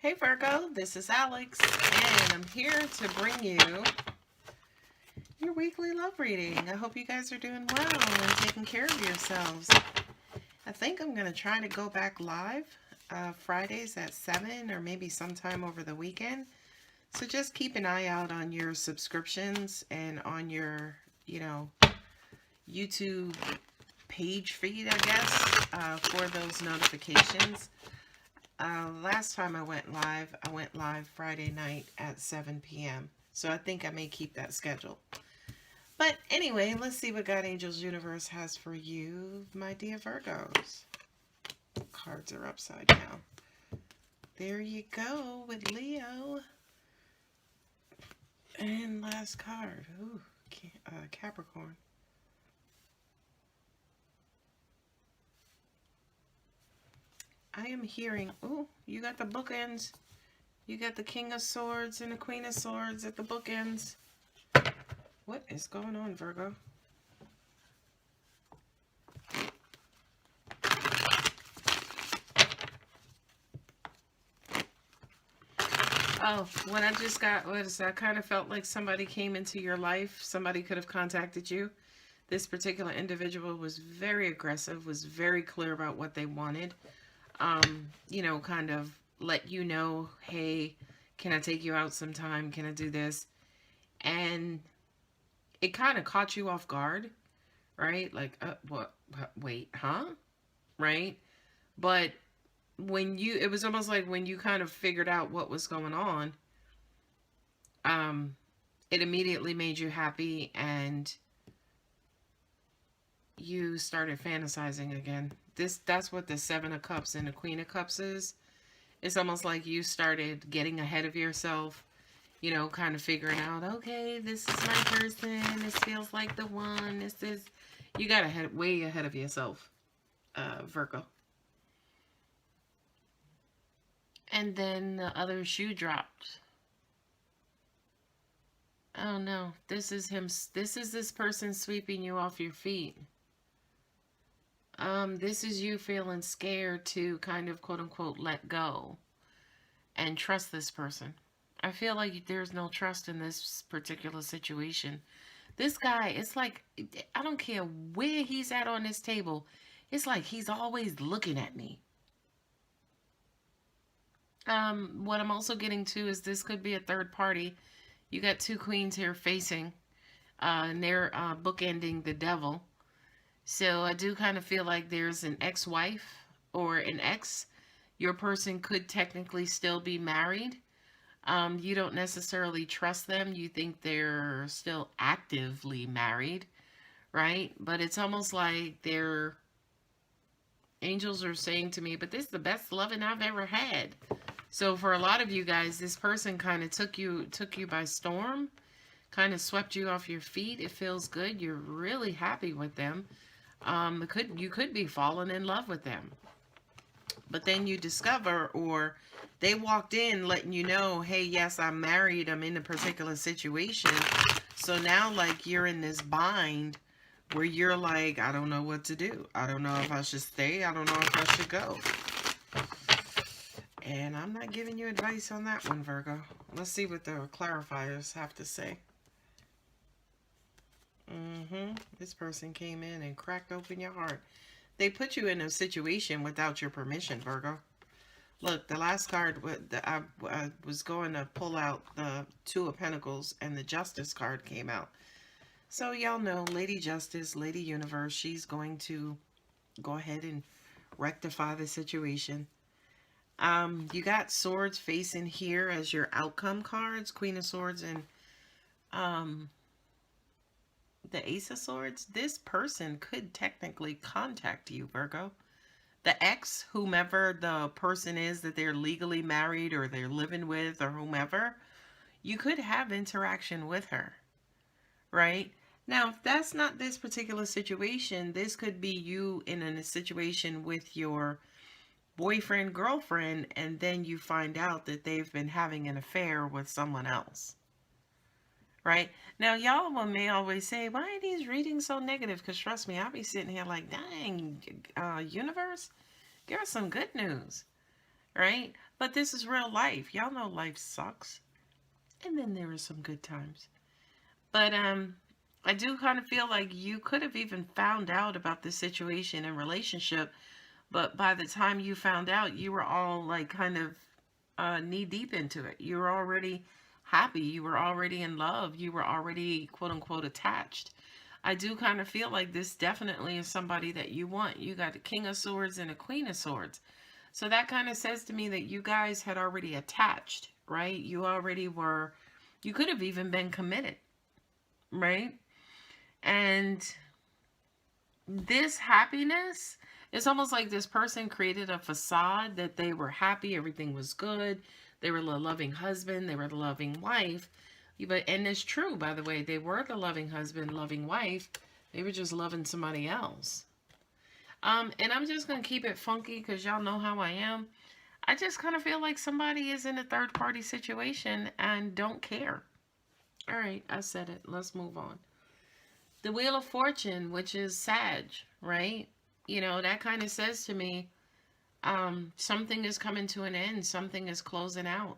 Hey Virgo, this is Alex, and I'm here to bring you your weekly love reading. I hope you guys are doing well and taking care of yourselves. I think I'm going to try to go back live Fridays at 7 or maybe sometime over the weekend. So just keep an eye out on your subscriptions and on your, YouTube page feed, I guess, for those notifications. Last time I went live Friday night at 7 p.m. So I think I may keep that schedule. But anyway, let's see what God Angels Universe has for you, my dear Virgos. Cards are upside down. There you go with Leo. And last card. Ooh, Capricorn. I am hearing, oh, you got the bookends. You got the King of Swords and the Queen of Swords at the bookends. What is going on, Virgo? Oh, what I just got was I kind of felt like somebody came into your life. Somebody could have contacted you. This particular individual was very aggressive, was very clear about what they wanted. Kind of let you know, hey, can I take you out sometime? Can I do this? And it kind of caught you off guard, right? Like, what? Wait, huh? Right? But it was almost like when you kind of figured out what was going on, it immediately made you happy and you started fantasizing again. That's what the Seven of Cups and the Queen of Cups is. It's almost like you started getting ahead of yourself, kind of figuring out, okay, this is my person, this feels like the one, you got way ahead of yourself, Virgo. And then the other shoe dropped. Oh no, this is this person sweeping you off your feet. This is you feeling scared to kind of quote unquote let go and trust this person. I feel like there's no trust in this particular situation. This guy, it's like, I don't care where he's at on this table. It's like he's always looking at me. What I'm also getting to is this could be a third party. You got two queens here facing, and they're bookending the devil. So I do kind of feel like there's an ex-wife or an ex. Your person could technically still be married. You don't necessarily trust them. You think they're still actively married, right? But it's almost like their angels are saying to me, but this is the best loving I've ever had. So for a lot of you guys, this person kind of took you by storm, kind of swept you off your feet. It feels good. You're really happy with them. You could be falling in love with them. But then you discover, or they walked in letting you know, hey, yes, I'm married. I'm in a particular situation. So now, like, you're in this bind where you're like, I don't know what to do. I don't know if I should stay. I don't know if I should go. And I'm not giving you advice on that one, Virgo. Let's see what the clarifiers have to say. This person came in and cracked open your heart. They put you in a situation without your permission, Virgo. Look, the last card, I was going to pull out the Two of Pentacles, and the Justice card came out. So y'all know Lady Justice, Lady Universe, she's going to go ahead and rectify the situation. You got Swords facing here as your outcome cards, Queen of Swords and the Ace of Swords. This person could technically contact you, Virgo. The ex, whomever the person is that they're legally married or they're living with or whomever, you could have interaction with her, right? Now, if that's not this particular situation, this could be you in a situation with your boyfriend, girlfriend, and then you find out that they've been having an affair with someone else. Right? Now, y'all may always say, why are these readings so negative? Because trust me, I'll be sitting here like, dang, universe, give us some good news. Right? But this is real life. Y'all know life sucks. And then there are some good times. But I do kind of feel like you could have even found out about this situation and relationship, but by the time you found out, you were all like kind of knee deep into it. You were already happy. You were already in love. You were already quote unquote attached. I do kind of feel like this definitely is somebody that you want. You got a King of Swords and a Queen of Swords. So that kind of says to me that you guys had already attached, right? You already were, you could have even been committed, right? And this happiness, it's almost like this person created a facade that they were happy, everything was good, they were the loving husband, they were the loving wife. But, and it's true, by the way, they were the loving husband, loving wife. They were just loving somebody else. And I'm just going to keep it funky because y'all know how I am. I just kind of feel like somebody is in a third party situation and don't care. All right, I said it. Let's move on. The Wheel of Fortune, which is Sag, right? You know, that kind of says to me, something is coming to an end. Something is closing out.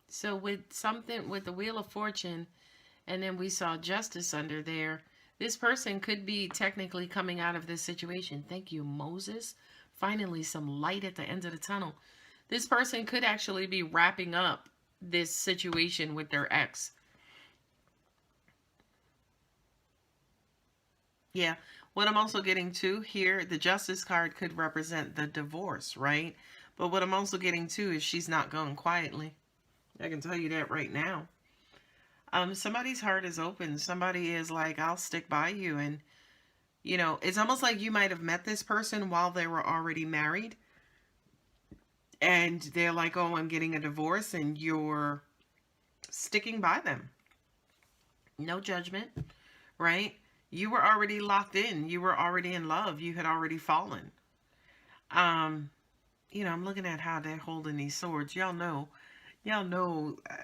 So with something, with the Wheel of Fortune, and then we saw Justice under there, this person could be technically coming out of this situation. Thank you, Moses. Finally, some light at the end of the tunnel. This person could actually be wrapping up this situation with their ex. Yeah, what I'm also getting to here, the Justice card could represent the divorce, right? But what I'm also getting to is she's not going quietly. I can tell you that right now. Somebody's heart is open. Somebody is like, I'll stick by you. And, you know, it's almost like you might have met this person while they were already married. And they're like, oh, I'm getting a divorce, and you're sticking by them. No judgment, right? You were already locked in. You were already in love. You had already fallen. You know, I'm looking at how they're holding these swords. Y'all know,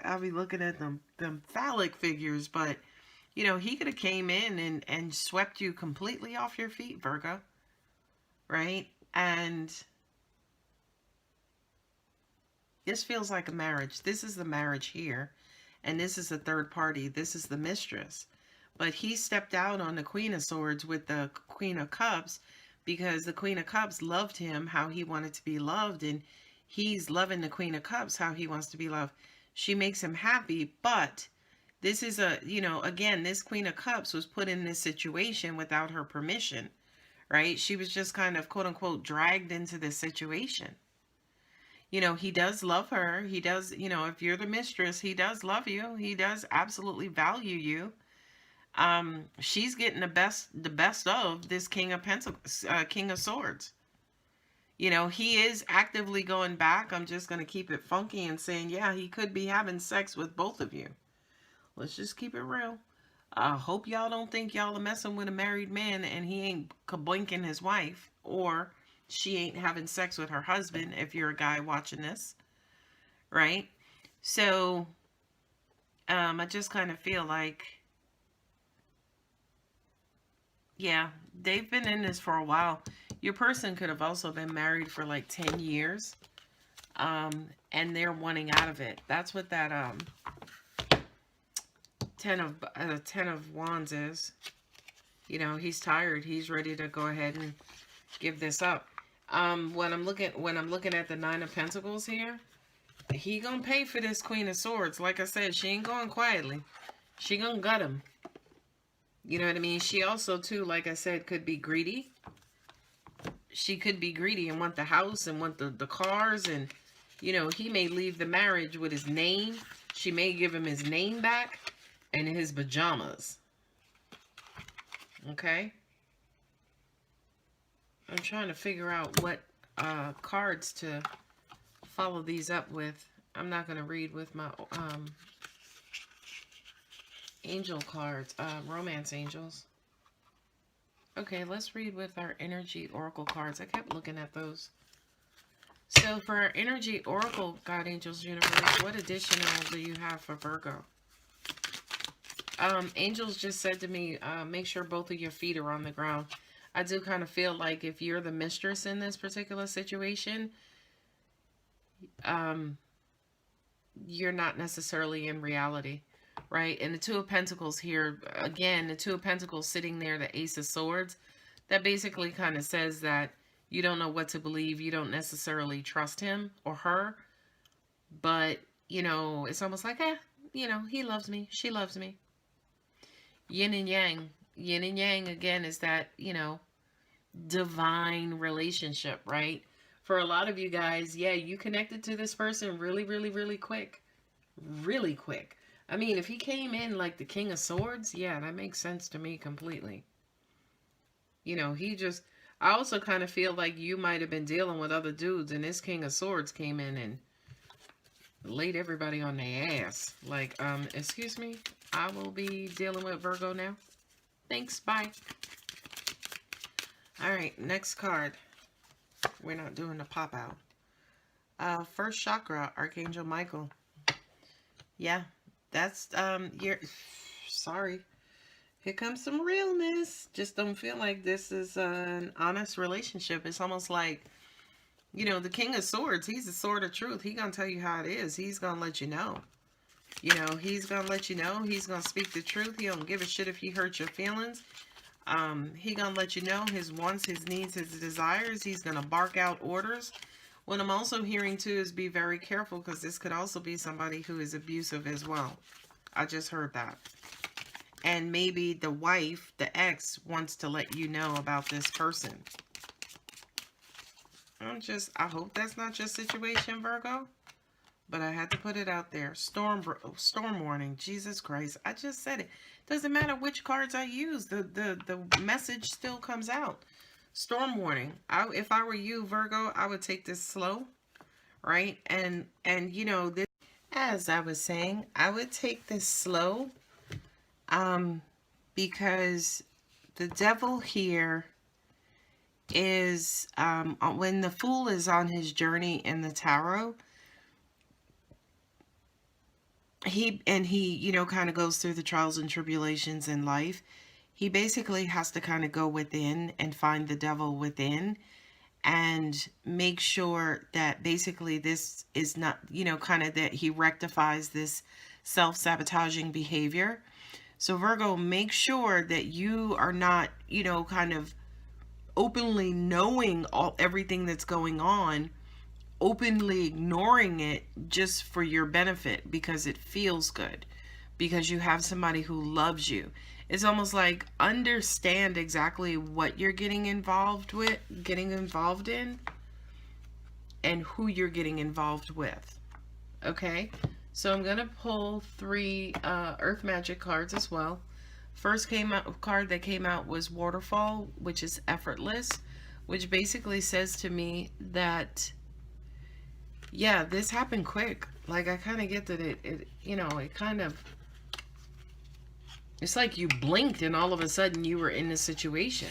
I'll be looking at them phallic figures, but, you know, he could have came in and swept you completely off your feet, Virgo, right? And this feels like a marriage. This is the marriage here, and this is the third party. This is the mistress. But he stepped out on the Queen of Swords with the Queen of Cups because the Queen of Cups loved him how he wanted to be loved, and he's loving the Queen of Cups how he wants to be loved. She makes him happy, but this is a, you know, again, this Queen of Cups was put in this situation without her permission, right? She was just kind of, quote unquote, dragged into this situation. You know, he does love her. He does, you know, if you're the mistress, he does love you. He does absolutely value you. She's getting the best of this King of Pentacles, King of Swords. You know, he is actively going back. I'm just going to keep it funky and saying, yeah, he could be having sex with both of you. Let's just keep it real. I hope y'all don't think y'all are messing with a married man and he ain't kaboinking his wife, or she ain't having sex with her husband if you're a guy watching this, right? So, I just kind of feel like, yeah, they've been in this for a while. Your person could have also been married for like 10 years. And they're wanting out of it. That's what that ten of Wands is. You know, he's tired. He's ready to go ahead and give this up. When I'm looking at the Nine of Pentacles here, he gonna pay for this Queen of Swords. Like I said, she ain't going quietly. She gonna gut him. You know what I mean? She also, too, like I said, could be greedy. She could be greedy and want the house and want the cars. And, you know, he may leave the marriage with his name. She may give him his name back and his pajamas. Okay? I'm trying to figure out what cards to follow these up with. I'm not going to read with my angel cards, romance angels. Okay, let's read with our energy oracle cards. I kept looking at those. So for our energy oracle, God, angels, universe, what additional do you have for Virgo? Angels just said to me, make sure both of your feet are on the ground. I do kind of feel like if you're the mistress in this particular situation, you're not necessarily in reality, right? And the Two of Pentacles here, again, the Two of Pentacles sitting there, the Ace of Swords, that basically kind of says that you don't know what to believe. You don't necessarily trust him or her, but, you know, it's almost like, you know, he loves me, she loves me. Yin and yang. Yin and yang, again, is that, you know, divine relationship, right? For a lot of you guys, yeah, you connected to this person really, really, really quick. Really quick. I mean, if he came in like the King of Swords, yeah, that makes sense to me completely. You know, I also kind of feel like you might have been dealing with other dudes, and this King of Swords came in and laid everybody on their ass. Like, excuse me, I will be dealing with Virgo now. Thanks, bye. All right, next card. We're not doing the pop out. First chakra, Archangel Michael. Yeah, that's, sorry. Here comes some realness. Just don't feel like this is an honest relationship. It's almost like, you know, the King of Swords, he's the sword of truth. He's going to tell you how it is. He's going to let you know. You know, he's going to let you know. He's going to speak the truth. He don't give a shit if he hurts your feelings. He going to let you know his wants, his needs, his desires. He's going to bark out orders. What I'm also hearing too is be very careful, because this could also be somebody who is abusive as well. I just heard that. And maybe the wife, the ex, wants to let you know about this person. I hope that's not your situation, Virgo. But I had to put it out there. Storm warning. Jesus Christ. I just said it. Doesn't matter which cards I use. The message still comes out. Storm warning. If I were you, Virgo, I would take this slow. Right? And you know, this, as I was saying, I would take this slow. Because the devil here is, when the Fool is on his journey in the tarot, he, you know, kind of goes through the trials and tribulations in life. He basically has to kind of go within and find the devil within and make sure that basically this is not, you know, kind of that he rectifies this self-sabotaging behavior. So Virgo, make sure that you are not, you know, kind of openly knowing everything that's going on, openly ignoring it just for your benefit because it feels good, because you have somebody who loves you. It's almost like understand exactly what you're getting involved in, and who you're getting involved with. Okay? So I'm going to pull 3 Earth Magic cards as well. First card that came out was Waterfall, which is effortless, which basically says to me that, yeah, this happened quick. Like, I kind of get that it, you know, it kind of, it's like you blinked and all of a sudden you were in the situation.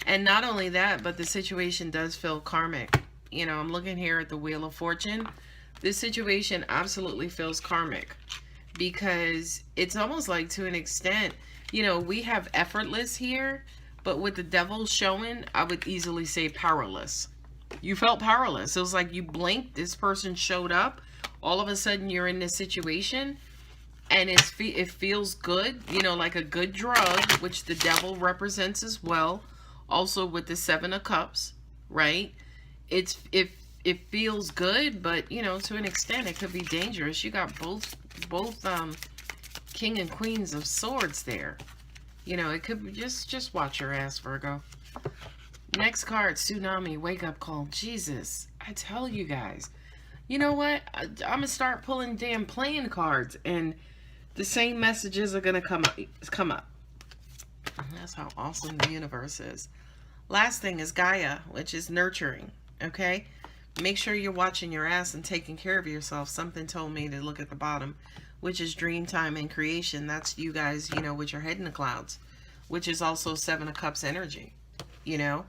And not only that, but the situation does feel karmic. You know, I'm looking here at the Wheel of Fortune. This situation absolutely feels karmic, because it's almost like, to an extent, you know, we have effortless here, but with the devil showing, I would easily say powerless. You felt powerless. It was like you blinked, this person showed up, all of a sudden you're in this situation, and it feels good, you know, like a good drug, which the devil represents as well. Also with the 7 of Cups, right? It feels good, but, you know, to an extent, it could be dangerous. You got both King and Queens of Swords there. You know, it could be, just watch your ass, Virgo. Next card, Tsunami, Wake Up Call. Jesus, I tell you guys. You know what? I'm going to start pulling damn playing cards, and the same messages are going to come up. That's how awesome the universe is. Last thing is Gaia, which is nurturing, okay? Make sure you're watching your ass and taking care of yourself. Something told me to look at the bottom, which is dream time and creation. That's you guys, you know, with your head in the clouds, which is also 7 of Cups energy, you know?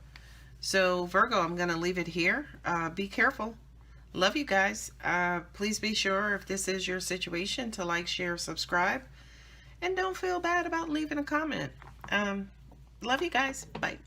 So Virgo, I'm going to leave it here. Be careful. Love you guys. Please be sure, if this is your situation, to like, share, subscribe. And don't feel bad about leaving a comment. Love you guys. Bye.